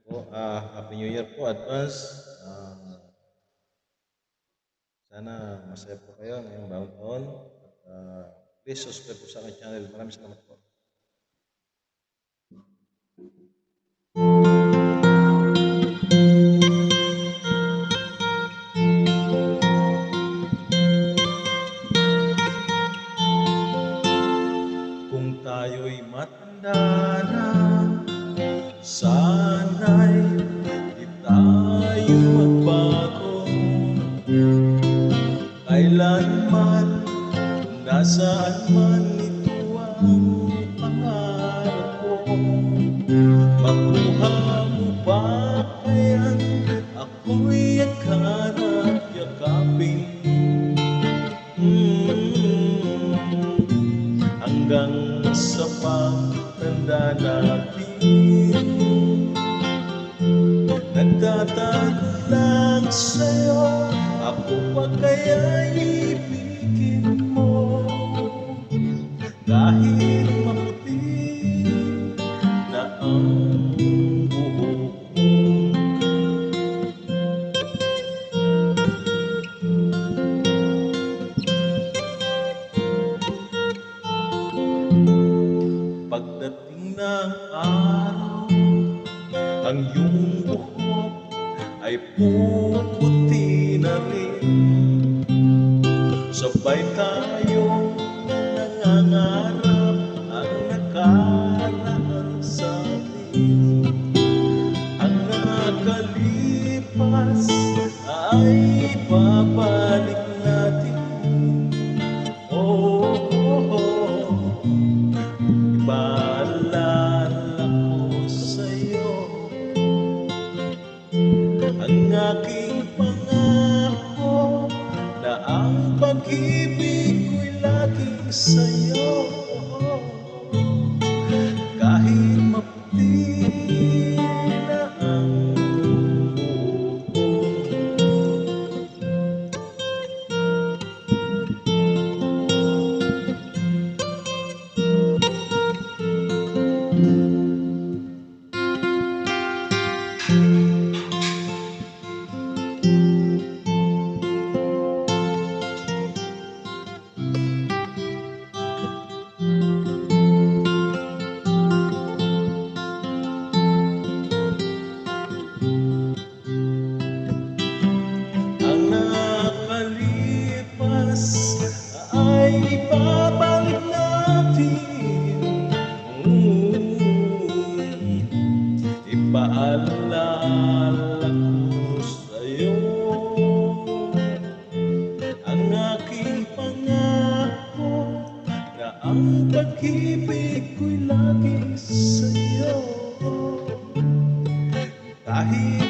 po. Happy New Year po, advance. Sana masaya po kayo ngayong bagong taon. Please subscribe po sa aking channel. Maraming salamat po. Kung tayo'y matanda na, sana'y di tayo magbago. Kailanman, kung nasaan man, ito ang pangarap ko. Makuha mo ba kaya't ako'y yakap-yakapin? Hanggang sa pagtanda natin, nagtatanong lang sa'yo, ako pa kaya'y ibigin mo? Kahit maputi na ang buhok mo. Pagdating ng araw, ang iyong buhok ay puputi na rin. Sabay tayong nangangarap, ang nakaraan sa atin. Ang nakalipas ay babalik natin. Ipaalala ko sa'yo ang aking pangako na ang pag-ibig ko'y laging sa'yo. Kahit maputi na ang buhok ko. Ang nakalipas ay ibabalik natin. Ipaalala ko sa'yo ang aking pangako na ang pag-ibig ko'y laging sa'yo. Kahit